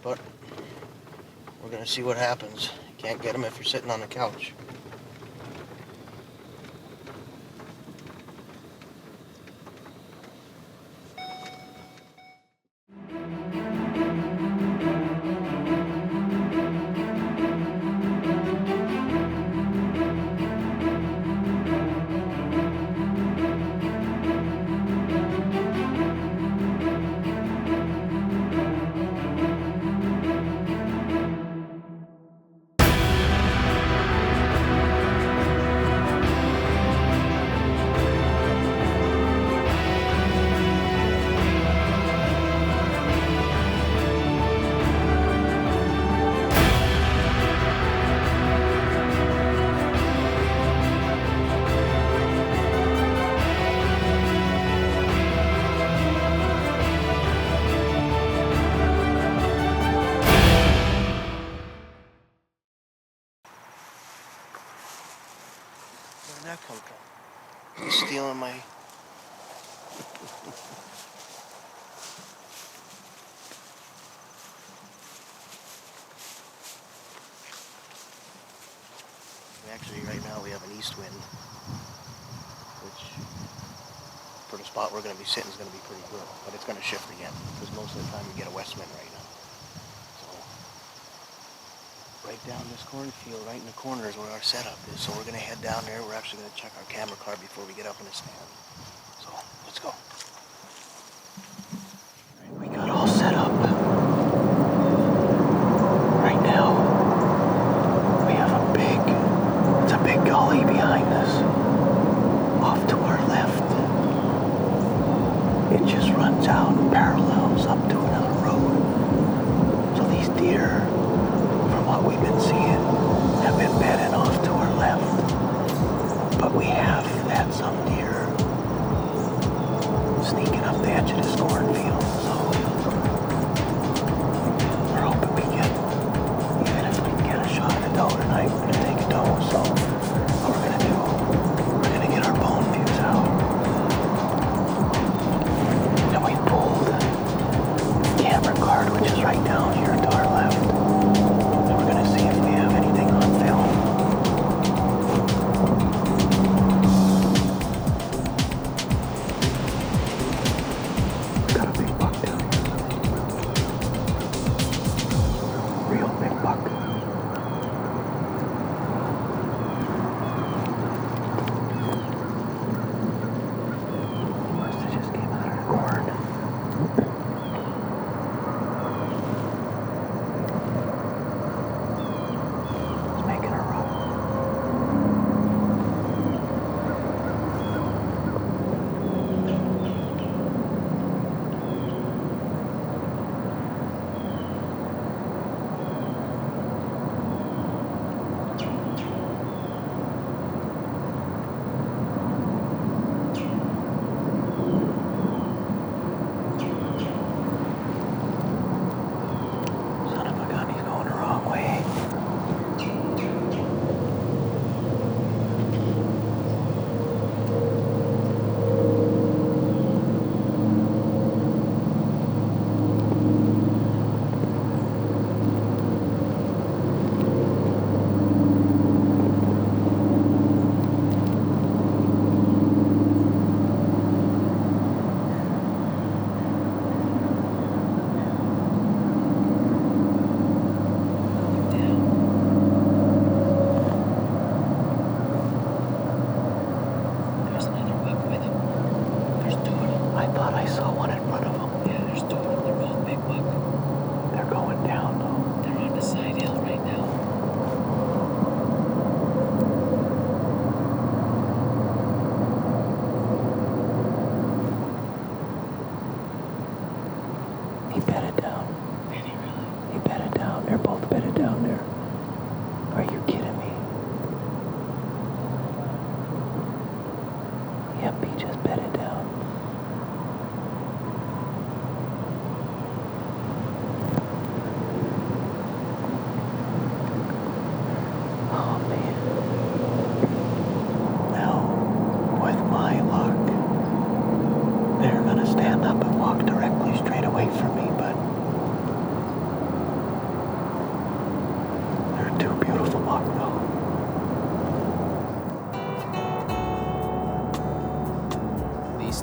but we're gonna see what happens. You can't get them if you're sitting on the couch. Where'd that come from? He's stealing my... Actually, right now we have an east wind, which for the spot we're going to be sitting is going to be pretty good, but it's going to shift again, because most of the time we get a west wind right now. So, right down this cornfield, right in the corner is where our setup is, so we're going to head down there. We're actually going to check our camera car before we get up in the stand. So, let's go. Right, we got all set up. Right now, we have a big gully behind us. Off to our left, it just runs out and parallels up to another road. So these deer, from what we've been seeing, have been bedding off to our left. But we have had some deer sneaking up the edge of this cornfield. So we're hoping we get, even if we can get a shot at a doe tonight, we're going to take a doe. So what we're going to do, we're going to get our bone views out. And we pulled the camera card, which is right down here to our left. And we're going to see if we have anything on film. We got a big buck down here. Real big buck. Must have just came out of the corn.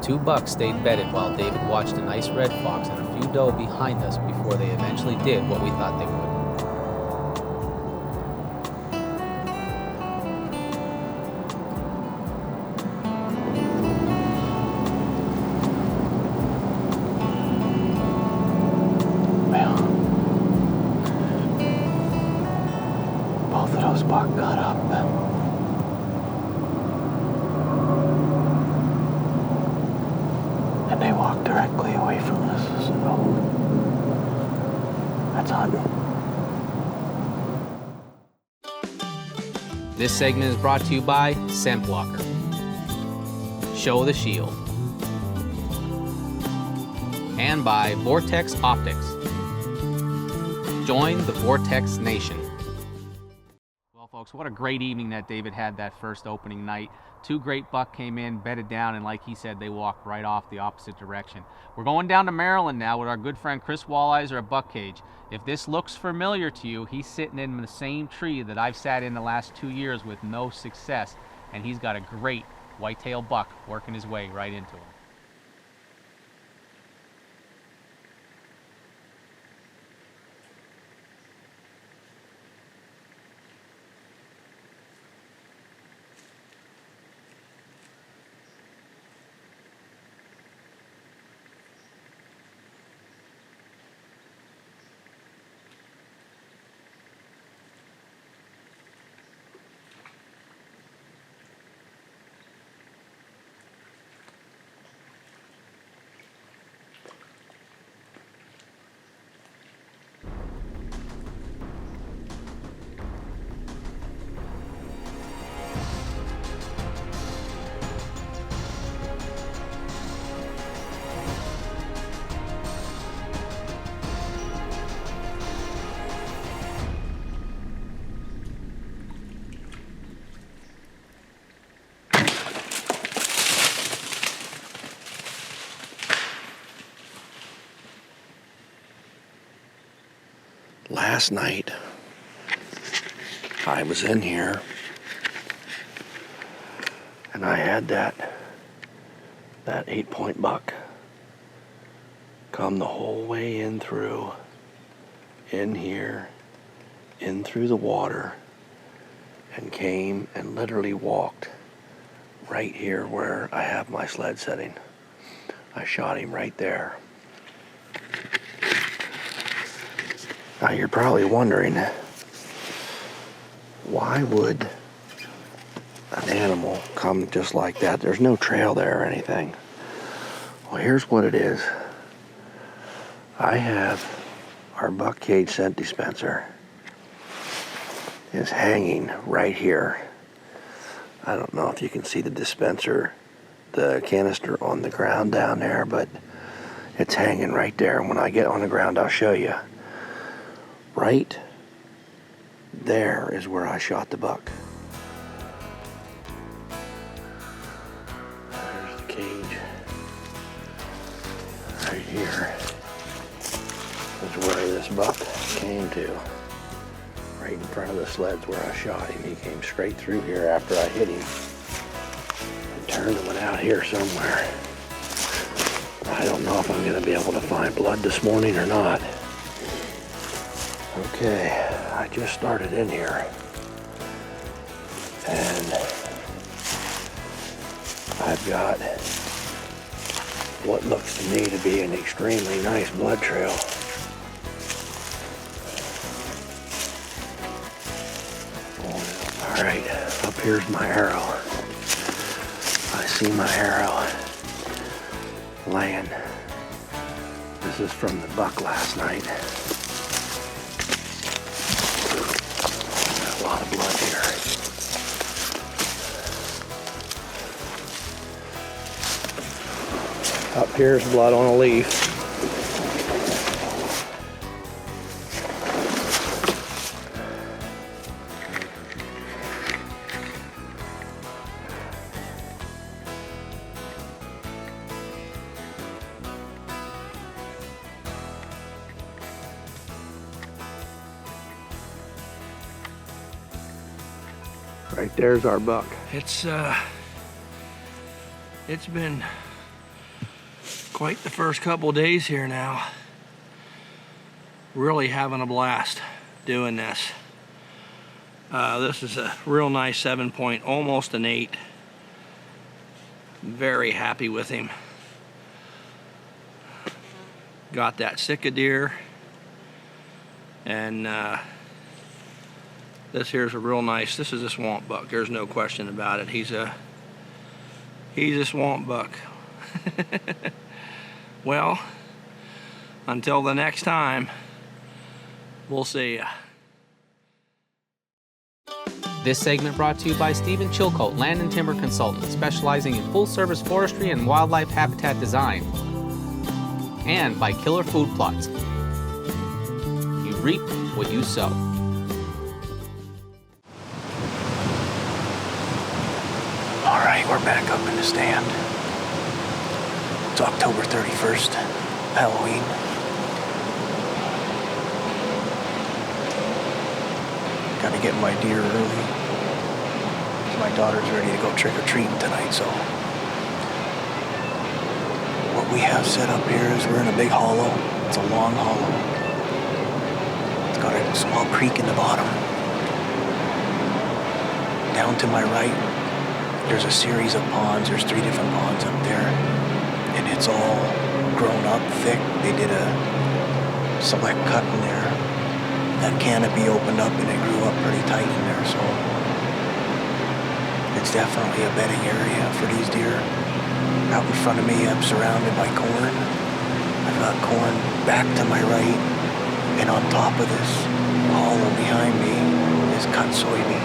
2 bucks stayed bedded while David watched a nice red fox and a few doe behind us before they eventually did what we thought they would. Both of those buck got up. And they walked directly away from us, so that's hunting. This segment is brought to you by Scent Blocker. Show the Shield. And by Vortex Optics. Join the Vortex Nation. Well, folks, what a great evening that David had that first opening night. 2 great buck came in, bedded down, and like he said, they walked right off the opposite direction. We're going down to Maryland now with our good friend Chris Walliser at Buck Cage. If this looks familiar to you, he's sitting in the same tree that I've sat in the last 2 years with no success, and he's got a great whitetail buck working his way right into him. Last night, I was in here, and I had that 8-point buck come the whole way in through, in here, in through the water, and came and literally walked right here where I have my sled setting. I shot him right there. Now you're probably wondering, why would an animal come just like that? There's no trail there or anything. Well, here's what it is. I have our Buck Cage scent dispenser is hanging right here. I don't know if you can see the dispenser, the canister on the ground down there, but it's hanging right there. And when I get on the ground, I'll show you. Right there is where I shot the buck. There's the cage. Right here is where this buck came to. Right in front of the sleds where I shot him. He came straight through here after I hit him and turned and went out here somewhere. I don't know if I'm going to be able to find blood this morning or not. Okay, I just started in here, and I've got what looks to me to be an extremely nice blood trail. All right, up here's my arrow. I see my arrow laying. This is from the buck last night. A lot of blood here. Up here's blood on a leaf. Right there's our buck. It's been Quite the first couple days here now. Really having a blast doing this. This is a real nice 7 point, almost an 8. Very happy with him. Got that Sika deer, and this here's a real nice. This is a swamp buck. There's no question about it. He's a swamp buck. Well, until the next time, we'll see ya. This segment brought to you by Stephen Chilcote, Land and Timber Consultant, specializing in full-service forestry and wildlife habitat design. And by Killer Food Plots. You reap what you sow. All right, we're back up in the stand. It's October 31st, Halloween. Gotta get my deer early. My daughter's ready to go trick-or-treating tonight, so what we have set up here is we're in a big hollow. It's a long hollow. It's got a small creek in the bottom. Down to my right, there's a series of ponds. There's 3 different ponds up there, and it's all grown up thick. They did a select cut in there. That canopy opened up and it grew up pretty tight in there, so it's definitely a bedding area for these deer. Out in front of me, I'm surrounded by corn. I've got corn back to my right, and on top of this hollow behind me is cut soybean.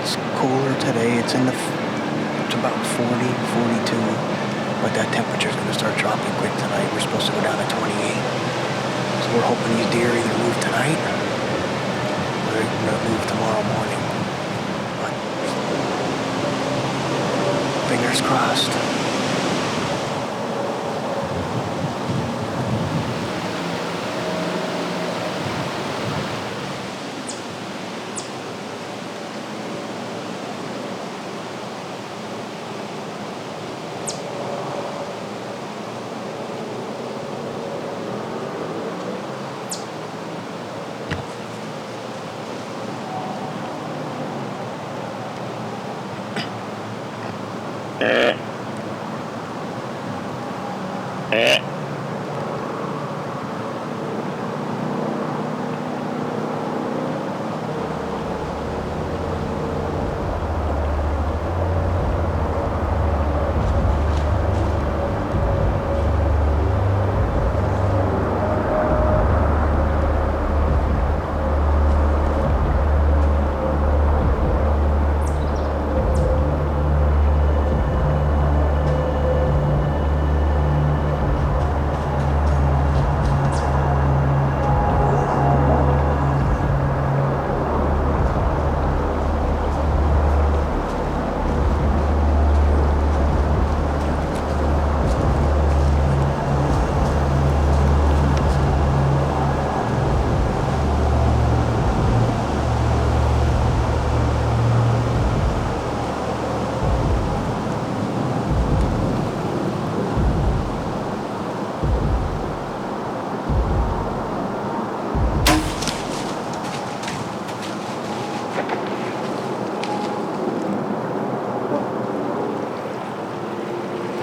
It's cooler today. It's about 40, 42, but that temperature's gonna start dropping quick tonight. We're supposed to go down to 28. So we're hoping these deer either move tonight or they're gonna move tomorrow morning. But fingers crossed.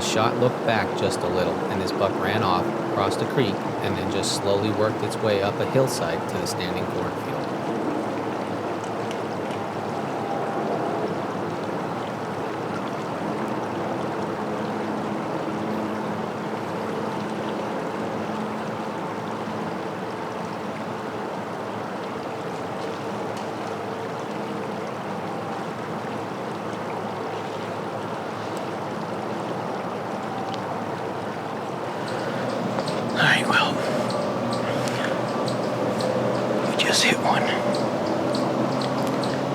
Shot looked back just a little, and his buck ran off, crossed a creek, and then just slowly worked its way up a hillside to the standing cornfield. Alright, well, we just hit one.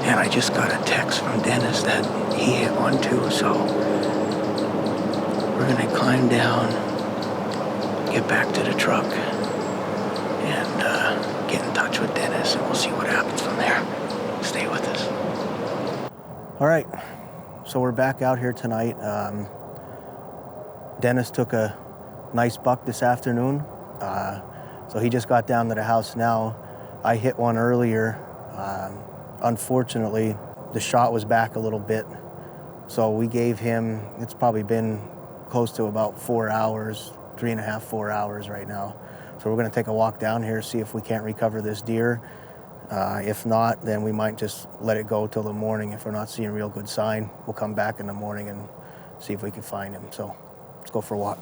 And I just got a text from Dennis that he hit one too, so we're gonna climb down, get back to the truck, and get in touch with Dennis, and we'll see what happens from there. Stay with us. Alright, so we're back out here tonight. Dennis took a nice buck this afternoon. So he just got down to the house now. I hit one earlier. Unfortunately, the shot was back a little bit. So we gave him, it's probably been close to about 4 hours, 3.5, 4 hours right now. So we're gonna take a walk down here, see if we can't recover this deer. If not, then we might just let it go till the morning. If we're not seeing a real good sign, we'll come back in the morning and see if we can find him. So let's go for a walk.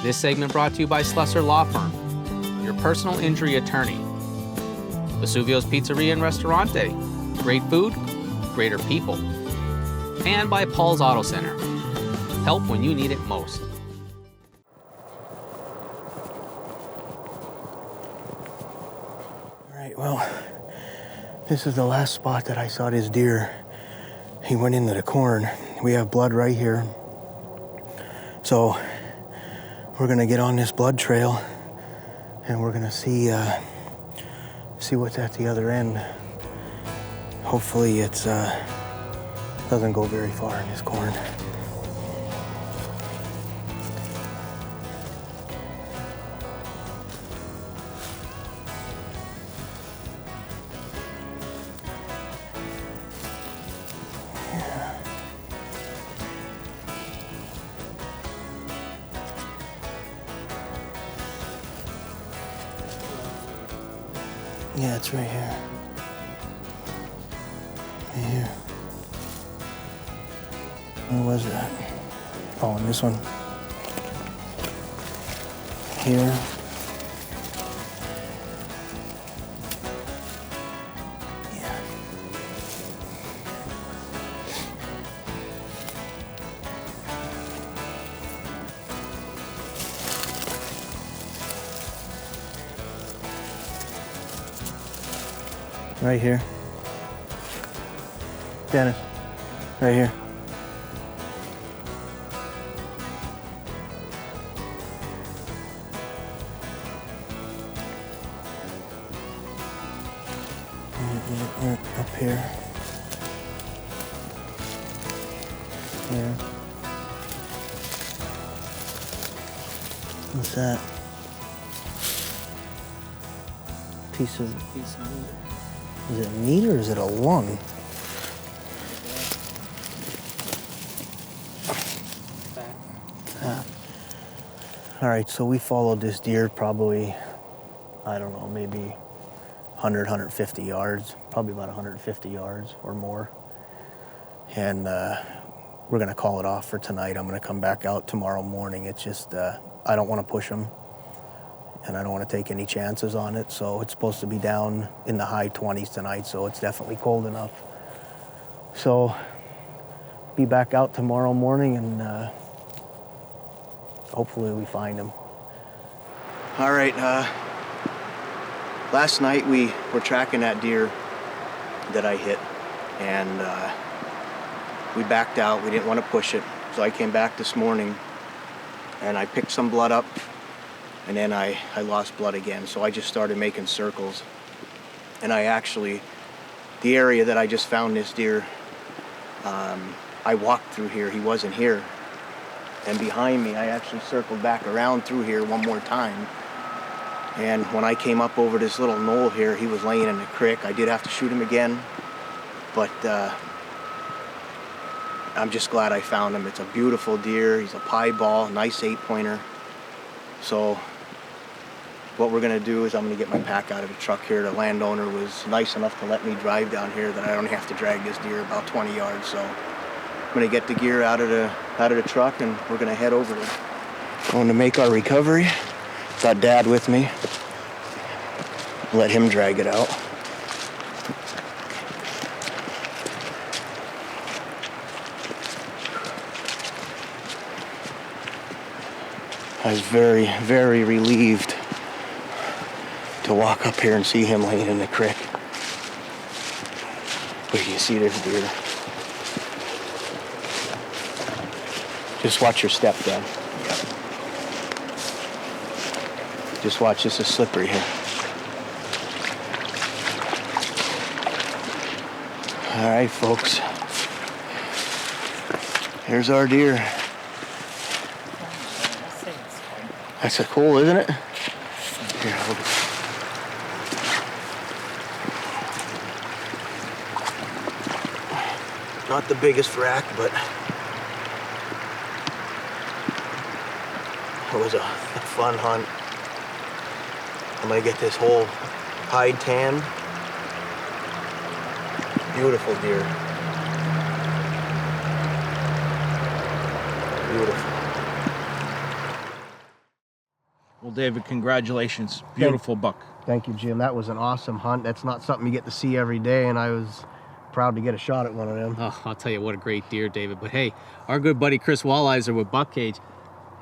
This segment brought to you by Slusser Law Firm, your personal injury attorney. Vesuvio's Pizzeria and Restaurante, great food, greater people. And by Paul's Auto Center, help when you need it most. All right, well, this is the last spot that I saw this deer. He went into the corn. We have blood right here. So we're gonna get on this blood trail and we're gonna see what's at the other end. Hopefully it's doesn't go very far in this corn. Yeah, it's right here. Right here. Where was that? Oh, and this one. Here. Yeah. Right here. Dennis, right here. Up here. Here. What's that? Piece of meat. Is it meat or is it a lung? All right, so we followed this deer probably, I don't know, maybe 100, 150 yards, probably about 150 yards or more. And we're gonna call it off for tonight. I'm gonna come back out tomorrow morning. It's just, I don't wanna push him and I don't wanna take any chances on it. So it's supposed to be down in the high 20s tonight, so it's definitely cold enough. So be back out tomorrow morning and hopefully we find him. All right, last night we were tracking that deer that I hit and we backed out. We didn't want to push it. So I came back this morning and I picked some blood up and then I lost blood again. So I just started making circles. And I actually, the area that I just found this deer, I walked through here. He wasn't here. And behind me, I actually circled back around through here one more time. And when I came up over this little knoll here, he was laying in the creek. I did have to shoot him again, but I'm just glad I found him. It's a beautiful deer. He's a piebald, nice 8-pointer. So what we're gonna do is I'm gonna get my pack out of the truck here. The landowner was nice enough to let me drive down here that I don't have to drag this deer about 20 yards. So I'm gonna get the gear out of the truck and we're gonna head over there. Going to make our recovery. Got Dad with me. Let him drag it out. I was very, very relieved to walk up here and see him laying in the creek. But you see this deer. Just watch your step, Dad. Just watch, this is slippery here. All right, folks. Here's our deer. That's cool, isn't it? Here, hold it. Not the biggest rack, but it was a fun hunt. I'm gonna get this whole hide tanned. Beautiful deer. Beautiful. Well, David, congratulations. Beautiful buck. Thank you, Jim. That was an awesome hunt. That's not something you get to see every day, and I was proud to get a shot at one of them. Oh, I'll tell you, what a great deer, David. But hey, our good buddy Chris Walliser with Buck Cage,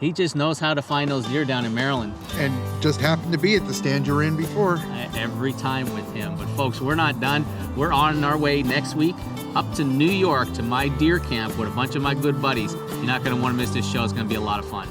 he just knows how to find those deer down in Maryland. And just happened to be at the stand you're in before. Every time with him. But folks, we're not done. We're on our way next week up to New York to my deer camp with a bunch of my good buddies. You're not going to want to miss this show. It's going to be a lot of fun.